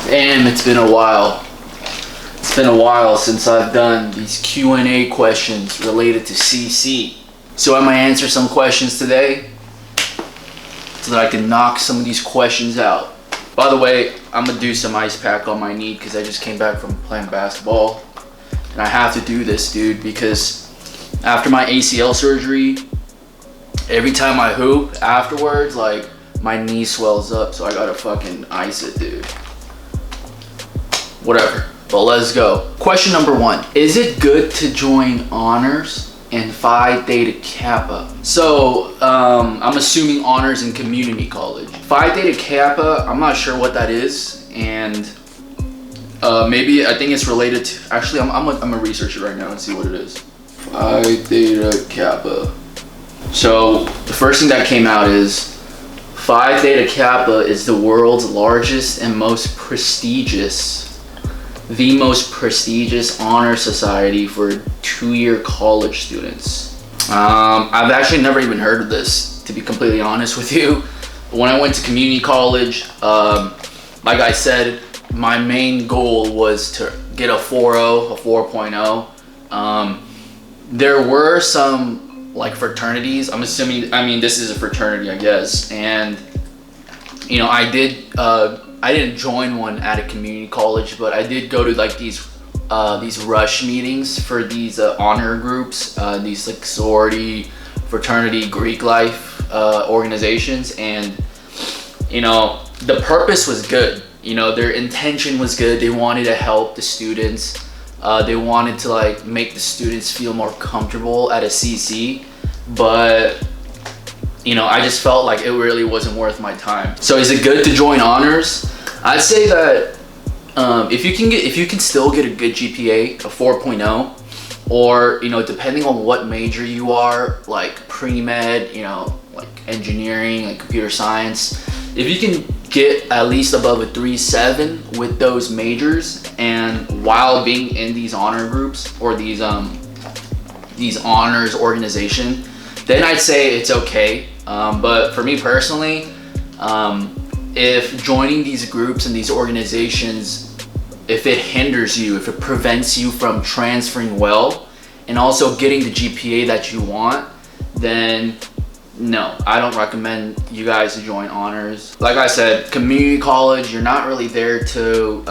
Damn, it's been a while. It's been a while since I've done these Q&A questions related to CC. So I'm gonna answer some questions today so that I can knock some of these questions out. By the way, I'm gonna do some ice pack on my knee because I just came back from playing basketball. And I have to do this, dude, because after my ACL surgery, every time I hoop afterwards, like, my knee swells up, so I gotta fucking ice it, dude. Whatever, but let's go. Question number 1. Is it good to join honors in Phi Theta Kappa? So, I'm assuming honors in community college. Phi Theta Kappa, I'm not sure what that is, and maybe, I think it's related to, actually, I'm gonna research it right now and see what it is. Phi Theta Kappa. So, the first thing that came out is, Phi Theta Kappa is the world's largest and most prestigious honor society for 2-year college students. I've actually never even heard of this, to be completely honest with you. When I went to community college, like I said, my main goal was to get a 4.0, a 4.0. There were some like fraternities. I'm assuming, I mean, this is a fraternity, I guess, and you know, I didn't join one at a community college, but I did go to like these rush meetings for these honor groups, these like sorority, fraternity, Greek life organizations, and you know, the purpose was good. You know, their intention was good. They wanted to help the students. They wanted to like make the students feel more comfortable at a CC, but you know, I just felt like it really wasn't worth my time. So is it good to join honors? I'd say that if you can still get a good GPA, a 4.0, or you know, depending on what major you are, like pre-med, you know, like engineering, like computer science, if you can get at least above a 3.7 with those majors, and while being in these honor groups or these honors organization, then I'd say it's okay. But for me personally, if joining these groups and these organizations, if it hinders you, if it prevents you from transferring well and also getting the GPA that you want, then no, I don't recommend you guys to join honors. Like I said, community college, you're not really there to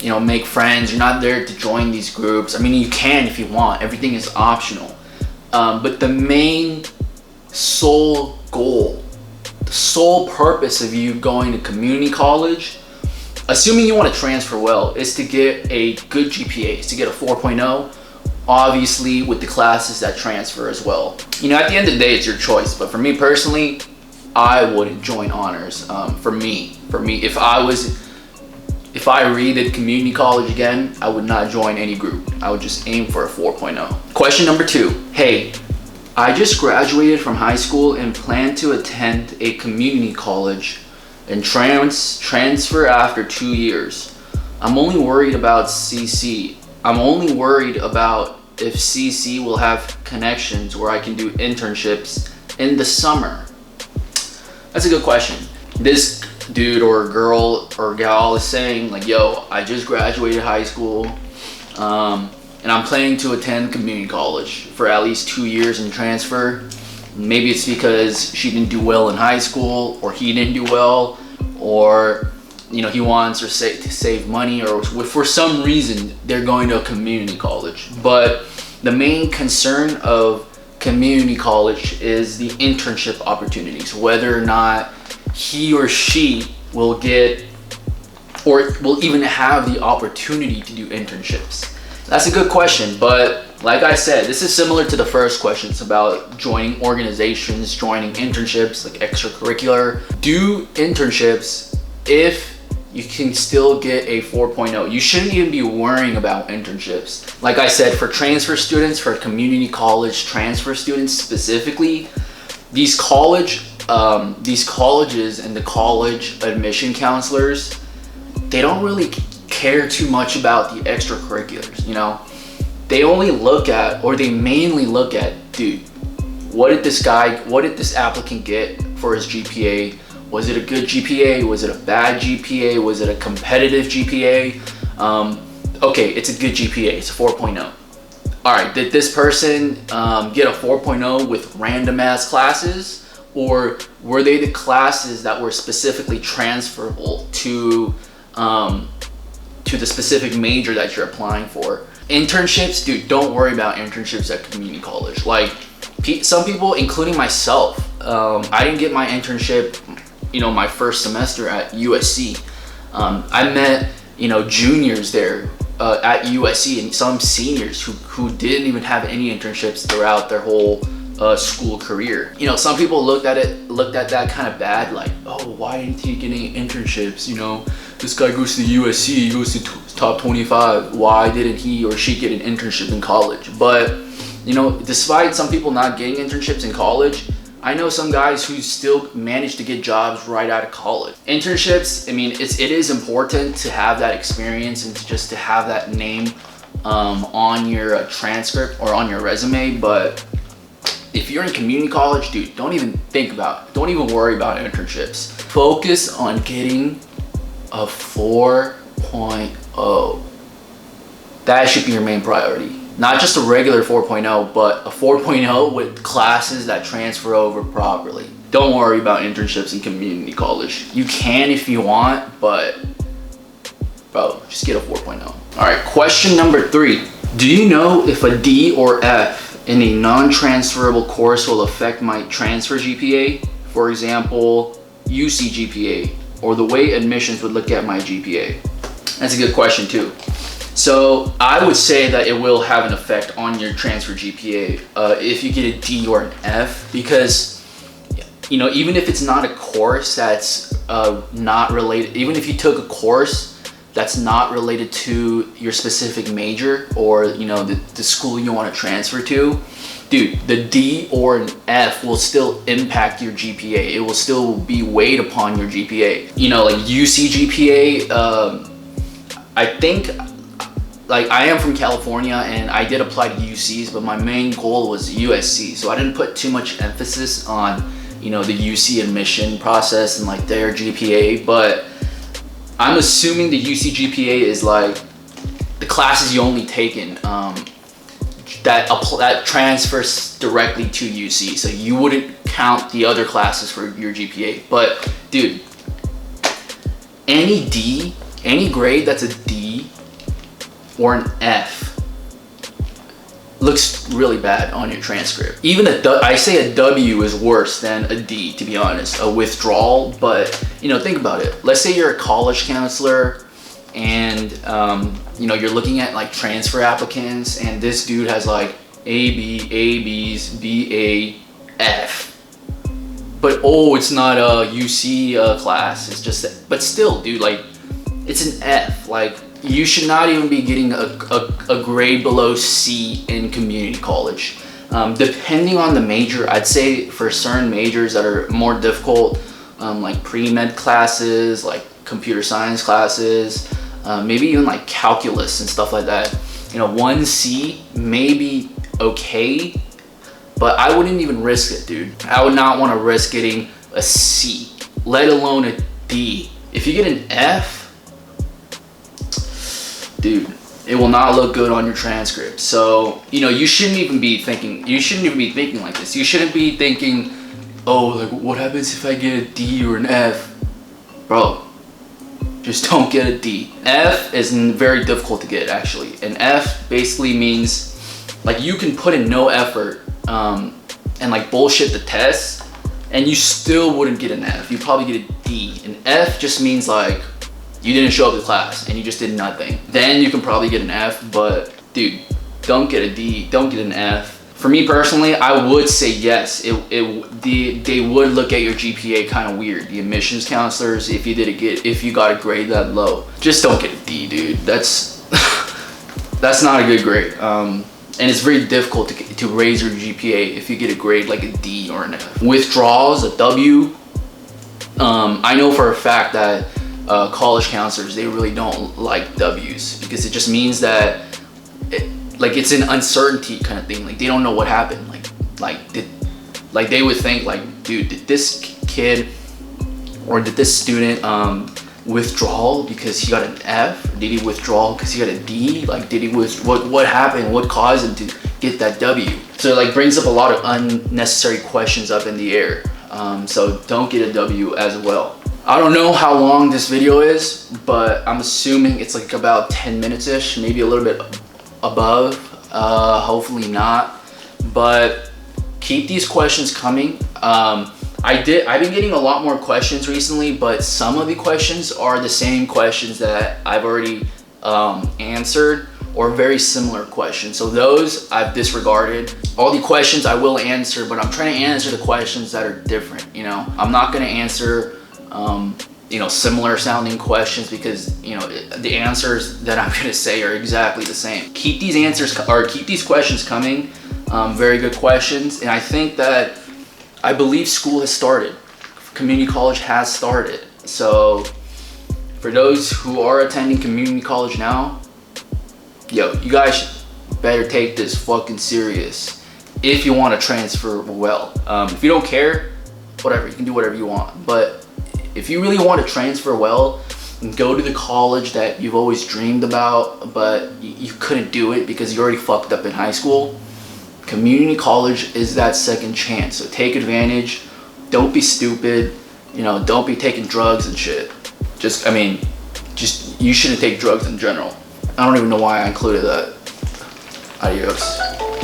you know, make friends. You're not there to join these groups. I mean, you can if you want. Everything is optional. But the main sole goal, the sole purpose of you going to community college, assuming you want to transfer well, is to get a good GPA, is to get a 4.0, obviously with the classes that transfer as well. You know, at the end of the day, it's your choice. But for me personally, I wouldn't join honors. For me, if I redid community college again, I would not join any group. I would just aim for a 4.0. Question number 2. Hey, I just graduated from high school and plan to attend a community college and transfer after 2 years. I'm only worried about CC. I'm only worried about if CC will have connections where I can do internships in the summer. That's a good question. This dude or girl or gal is saying like, yo, I just graduated high school, and I'm planning to attend community college for at least 2 years and transfer. Maybe it's because she didn't do well in high school, or he didn't do well, or you know, he wants to save money, or for some reason they're going to a community college. But the main concern of community college is the internship opportunities, whether or not he or she will get or will even have the opportunity to do internships. That's a good question, but like I said, this is similar to the first question. It's about joining organizations, joining internships, like extracurricular. Do internships if you can still get a 4.0. You shouldn't even be worrying about internships. Like I said, for transfer students, for community college transfer students specifically, these colleges and the college admission counselors, they don't really care too much about the extracurriculars, you know? They only look at, or they mainly look at, dude, what did this applicant get for his GPA? Was it a good GPA? Was it a bad GPA? Was it a competitive GPA? Okay, it's a good GPA, it's a 4.0. All right, did this person get a 4.0 with random ass classes, or were they the classes that were specifically transferable to the specific major that you're applying for? Internships, dude, don't worry about internships at community college. Like, some people, including myself, I didn't get my internship, my first semester at USC. I met, juniors there at USC, and some seniors who didn't even have any internships throughout their whole school career. Some people looked at that kind of bad, like, oh, why didn't he get any internships? This guy goes to USC, he goes to top 25. Why didn't he or she get an internship in college? But despite some people not getting internships in college, I know some guys who still managed to get jobs right out of college. Internships, it is important to have that experience and to have that name on your transcript or on your resume. But if you're in community college, dude, don't even worry about internships. Focus on getting a 4.0. That should be your main priority. Not just a regular 4.0, but a 4.0 with classes that transfer over properly. Don't worry about internships in community college. You can if you want, but bro, just get a 4.0. All right, question number 3. Do you know if a D or F in a non-transferable course will affect my transfer GPA? For example, UC GPA, or the way admissions would look at my GPA? That's a good question too. So I would say that it will have an effect on your transfer GPA if you get a D or an F, because even if it's not a course that's not related, even if you took a course that's not related to your specific major or the school you want to transfer to, dude, the D or an F will still impact your GPA. It will still be weighed upon your GPA. Like UC GPA, I think, like, I am from California and I did apply to UCs, but my main goal was USC. So I didn't put too much emphasis on, the UC admission process and like their GPA, but I'm assuming the UC GPA is like the classes you only taken that transfers directly to UC. So you wouldn't count the other classes for your GPA. But dude, any grade that's a D or an F looks really bad on your transcript. Even I say a W is worse than a D, to be honest, a withdrawal. But think about it. Let's say you're a college counselor and you're looking at like transfer applicants, and this dude has like A, B, A, B's, B, A, F. But it's not a UC class. It's just that. But still, dude, like, it's an F. Like, you should not even be getting a grade below C in community college. Depending on the major, I'd say for certain majors that are more difficult, like pre-med classes, like computer science classes, maybe even like calculus and stuff like that, 1C may be okay, but I wouldn't even risk it, dude. I would not want to risk getting a C, let alone a D. If you get an F, dude, it will not look good on your transcript. So, you shouldn't even be thinking like this. You shouldn't be thinking, oh, like, what happens if I get a D or an F? Bro, just don't get a D. F is very difficult to get, actually. An F basically means, like, you can put in no effort and like bullshit the test, and you still wouldn't get an F. You'd probably get a D. An F just means like, you didn't show up to class and you just did nothing. Then you can probably get an F, but dude, don't get a D, don't get an F. For me personally, I would say yes. They would look at your GPA kind of weird. The admissions counselors, if you got a grade that low, just don't get a D, dude. That's not a good grade. And it's very difficult to raise your GPA if you get a grade like a D or an F. Withdrawals, a W. I know for a fact that college counselors, they really don't like W's, because it just means that it's an uncertainty kind of thing. Like, they don't know what happened. They would think like, dude, did this kid Or did this student withdraw because he got an F? Or did he withdraw because he got a D? Like, did he what happened? What caused him to get that W? So it like brings up a lot of unnecessary questions up in the air. So don't get a W as well. I don't know how long this video is, but I'm assuming it's like about 10 minutes-ish, maybe a little bit above, hopefully not. But keep these questions coming. I've been getting a lot more questions recently, but some of the questions are the same questions that I've already answered, or very similar questions. So those I've disregarded. All the questions I will answer, but I'm trying to answer the questions that are different, you know? I'm not gonna answer you know, similar sounding questions, because you know the answers that I'm gonna say are exactly the same. Keep these answers or keep these questions coming. Very good questions, and I believe school has started. Community college has started. So for those who are attending community college now, yo, you guys better take this fucking serious if you want to transfer well. If you don't care, whatever, you can do whatever you want. But if you really want to transfer well and go to the college that you've always dreamed about, but you couldn't do it because you already fucked up in high school, community college is that second chance. So take advantage. Don't be stupid. You know, don't be taking drugs and shit. You shouldn't take drugs in general. I don't even know why I included that. Adios.